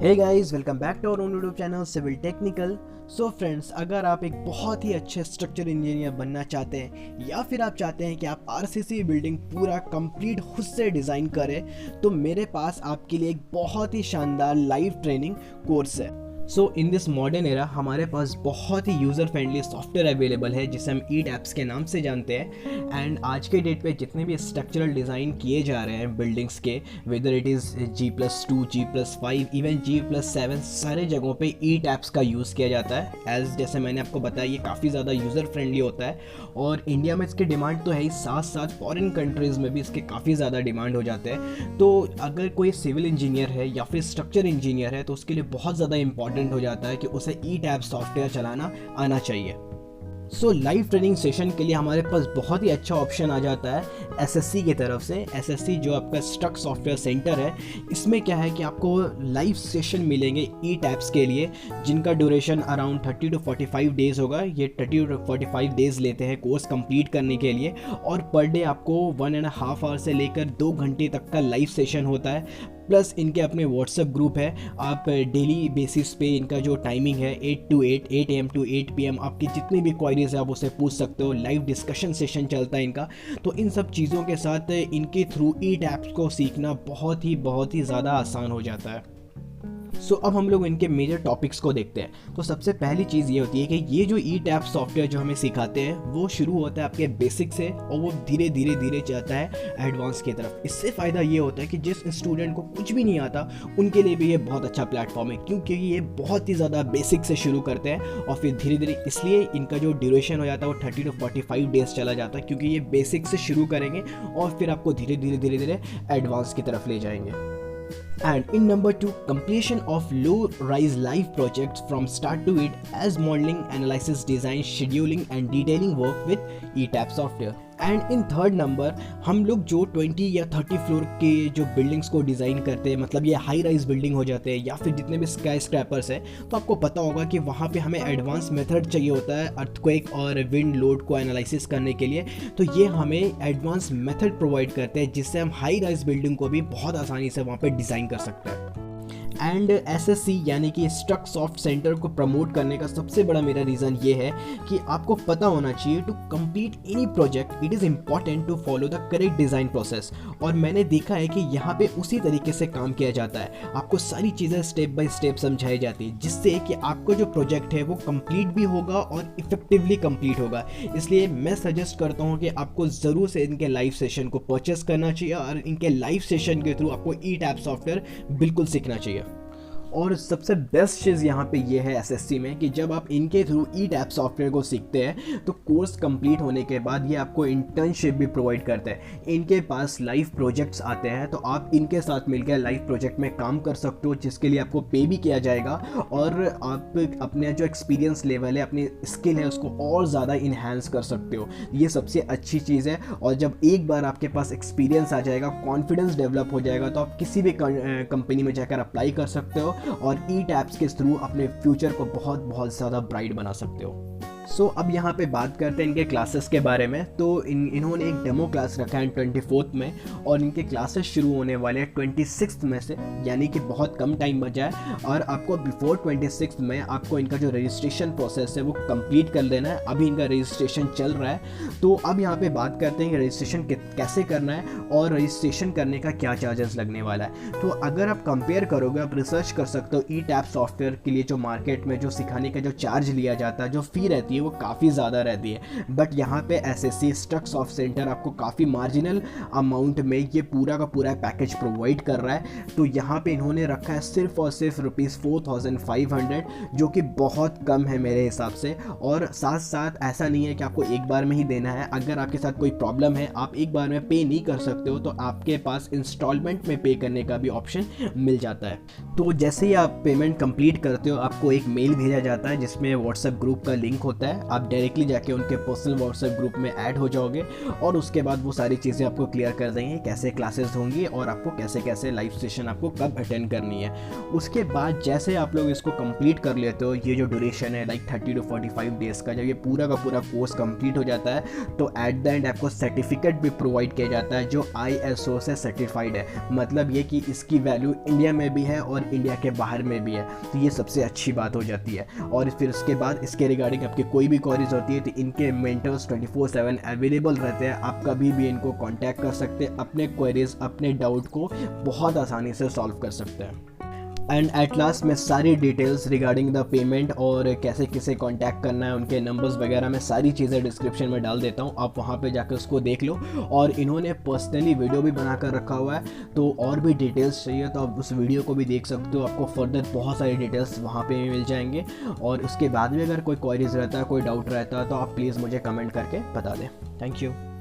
Hey guys, welcome back to our own YouTube channel civil technical. So friends, अगर आप एक बहुत ही अच्छे स्ट्रक्चर इंजीनियर बनना चाहते हैं या फिर आप चाहते हैं कि आप आरसीसी बिल्डिंग पूरा कंप्लीट खुद से डिज़ाइन करें, तो मेरे पास आपके लिए एक बहुत ही शानदार लाइव ट्रेनिंग कोर्स है। सो इन दिस मॉडर्न एरा हमारे पास बहुत ही यूज़र फ्रेंडली सॉफ्टवेयर अवेलेबल है जिसे हम ETABS के नाम से जानते हैं। एंड आज के डेट पे जितने भी स्ट्रक्चरल डिज़ाइन किए जा रहे हैं बिल्डिंग्स के, whether it is G+2, G+5, even G+7, सारे जगहों पे ETABS का यूज़ किया जाता है। जैसे मैंने आपको बताया, ये काफ़ी ज़्यादा यूज़र फ्रेंडली होता है और इंडिया में इसकी डिमांड तो है ही, साथ साथ फॉरेन कंट्रीज़ में भी इसके काफ़ी ज़्यादा डिमांड हो जाते हैं। तो अगर कोई सिविल इंजीनियर है या फिर स्ट्रक्चर इंजीनियर है तो उसके लिए बहुत ज़्यादा इंपॉर्टेंट हो जाता है कि उसे ETABS सॉफ्टवेयर चलाना आना चाहिए। सो लाइव ट्रेनिंग सेशन के लिए हमारे पास बहुत ही अच्छा ऑप्शन आ जाता है SSC की तरफ से। SSC जो आपका स्ट्रक्ट सॉफ्टवेयर सेंटर है, इसमें क्या है कि आपको लाइव सेशन मिलेंगे ETABS के लिए, जिनका ड्यूरेशन अराउंड 30 to 45 डेज़ होगा। ये 30 to 45 डेज़ लेते हैं कोर्स कंप्लीट करने के लिए, और पर डे आपको 1.5 आवर से लेकर 2 घंटे तक का लाइव सेशन होता है। प्लस इनके अपने व्हाट्सएप ग्रुप है, आप डेली बेसिस पे इनका जो टाइमिंग है 8 AM to 8 PM, आपकी जितनी भी क्वायरीज है आप उसे पूछ सकते हो। लाइव डिस्कशन सेशन चलता है इनका। तो इन सब चीज़ों के साथ इनके थ्रू ETABS को सीखना बहुत ही ज़्यादा आसान हो जाता है। सो अब हम लोग इनके मेजर टॉपिक्स को देखते हैं। तो सबसे पहली चीज़ ये होती है कि ये जो ETABS सॉफ्टवेयर जो हमें सिखाते हैं वो शुरू होता है आपके बेसिक से और वो धीरे धीरे जाता है एडवांस की तरफ। इससे फ़ायदा ये होता है कि जिस स्टूडेंट को कुछ भी नहीं आता उनके लिए भी ये बहुत अच्छा प्लेटफॉर्म है, क्योंकि ये बहुत ही ज़्यादा बेसिक से शुरू करते हैं और फिर धीरे धीरे, इसलिए इनका जो ड्यूरेशन हो जाता है वो 30 to 45 डेज़ चला जाता है, क्योंकि ये बेसिक से शुरू करेंगे और फिर आपको धीरे धीरे एडवांस की तरफ ले जाएंगे। And in number 2, completion of low-rise live projects from start to end as modeling, analysis, design, scheduling and detailing work with ETABS software. And in third number, हम लोग जो 20 या 30 फ्लोर के जो बिल्डिंग्स को डिज़ाइन करते हैं, मतलब ये हाई राइज बिल्डिंग हो जाते हैं या फिर जितने भी स्काई स्क्रैपर्स हैं, तो आपको पता होगा कि वहाँ पे हमें एडवांस मेथड चाहिए होता है अर्थक्वेक और विंड लोड को एनालिसिस करने के लिए। तो ये हमें एडवांस मेथड प्रोवाइड करते हैं जिससे हम हाई राइज बिल्डिंग को भी बहुत आसानी से वहाँ पर डिज़ाइन कर सकते हैं। एंड SSC यानी कि StructSoftCentre को प्रमोट करने का सबसे बड़ा मेरा रीज़न ये है कि आपको पता होना चाहिए to complete any project it is important to follow the correct design process. और मैंने देखा है कि यहाँ पे उसी तरीके से काम किया जाता है। आपको सारी चीज़ें स्टेप बाय स्टेप समझाई जाती है, जिससे कि आपका जो प्रोजेक्ट है वो कंप्लीट भी होगा और इफेक्टिवली कंप्लीट होगा। इसलिए मैं सजेस्ट करता हूँ कि आपको ज़रूर से इनके लाइव सेशन को परचेस करना चाहिए और इनके लाइव सेशन के थ्रू आपको ETABS सॉफ्टवेयर बिल्कुल सीखना चाहिए। और सबसे बेस्ट चीज़ यहाँ पे ये है SSC में कि जब आप इनके थ्रू ETABS सॉफ्टवेयर को सीखते हैं तो कोर्स कंप्लीट होने के बाद ये आपको इंटर्नशिप भी प्रोवाइड करते हैं। इनके पास लाइव प्रोजेक्ट्स आते हैं तो आप इनके साथ मिलकर लाइव प्रोजेक्ट में काम कर सकते हो, जिसके लिए आपको पे भी किया जाएगा और आप अपने जो एक्सपीरियंस लेवल है, अपनी स्किल है, उसको और ज़्यादा इन्हांस कर सकते हो। ये सबसे अच्छी चीज़ है। और जब एक बार आपके पास एक्सपीरियंस आ जाएगा, कॉन्फिडेंस डेवलप हो जाएगा, तो आप किसी भी कंपनी में जाकर अप्लाई कर सकते हो और ETABS के थ्रू अपने फ्यूचर को बहुत ज़्यादा ब्राइट बना सकते हो। सो अब यहाँ पे बात करते हैं इनके क्लासेस के बारे में। तो इन्होंने एक डेमो क्लास रखा है 24 में और इनके क्लासेस शुरू होने वाले हैं 26 में से, यानी कि बहुत कम टाइम बचा है। और आपको बिफोर 26 में आपको इनका जो रजिस्ट्रेशन प्रोसेस है वो कंप्लीट कर लेना है। अभी इनका रजिस्ट्रेशन चल रहा है। तो अब यहाँ पे बात करते हैं कि रजिस्ट्रेशन कैसे करना है और रजिस्ट्रेशन करने का क्या चार्जेस लगने वाला है। तो अगर आप कंपेयर करोगे, आप रिसर्च कर सकते हो ETABS सॉफ्टवेयर के लिए जो मार्केट में जो सिखाने का जो चार्ज लिया जाता है, जो फ़ी रहती है वो काफ़ी ज़्यादा रहती है। बट यहाँ पे SSC StructSoftCentre आपको काफ़ी मार्जिनल अमाउंट में ये पूरा का पूरा पैकेज प्रोवाइड कर रहा है। तो यहाँ पे इन्होंने रखा है सिर्फ और सिर्फ ₹4500, जो कि बहुत कम है मेरे हिसाब से। और साथ साथ ऐसा नहीं है कि आपको एक बार में ही देना है। अगर आपके साथ कोई प्रॉब्लम है, आप एक बार में पे नहीं कर सकते हो, तो आपके पास इंस्टॉलमेंट में पे करने का भी ऑप्शन मिल जाता है। तो जैसे ही आप पेमेंट कंप्लीट करते हो, आपको एक मेल भेजा जाता है जिसमें व्हाट्सएप ग्रुप का लिंक होता है रहता है, आप डायरेक्टली जाके उनके पर्सनल व्हाट्सएप ग्रुप में ऐड हो जाओगे और उसके बाद वो सारी चीज़ें आपको क्लियर कर देंगे, कैसे क्लासेस होंगी और आपको कैसे कैसे लाइव सेशन आपको कब अटेंड करनी है। उसके बाद जैसे आप लोग इसको कंप्लीट कर लेते हो, ये जो ड्यूरेशन है लाइक 30 to 45 डेज़ का, जब ये पूरा का पूरा कोर्स कंप्लीट हो जाता है तो एट द एंड आपको सर्टिफिकेट भी प्रोवाइड किया जाता है जो ISO से सर्टिफाइड है। मतलब ये कि इसकी वैल्यू इंडिया में भी है और इंडिया के बाहर में भी है, तो ये सबसे अच्छी बात हो जाती है। और फिर उसके बाद इसके रिगार्डिंग आपकी कोई भी क्वेरीज होती है तो इनके मेंटर्स 24/7 अवेलेबल रहते हैं, आप कभी भी इनको कांटेक्ट कर सकते हैं, अपने क्वेरीज अपने डाउट को बहुत आसानी से सॉल्व कर सकते हैं। एंड एट लास्ट मैं सारी डिटेल्स रिगार्डिंग द पेमेंट और कैसे किसे कांटेक्ट करना है, उनके नंबर्स वगैरह मैं सारी चीज़ें डिस्क्रिप्शन में डाल देता हूँ, आप वहाँ पे जाकर उसको देख लो। और इन्होंने पर्सनली वीडियो भी बना कर रखा हुआ है, तो और भी डिटेल्स चाहिए तो आप उस वीडियो को भी देख सकते हो, आपको फर्दर बहुत सारी डिटेल्स वहाँ पर भी मिल जाएंगे। और उसके बाद भी अगर कोई क्वेरीज रहता है, कोई डाउट रहता है तो आप प्लीज़ मुझे कमेंट करके बता दें। Thank you.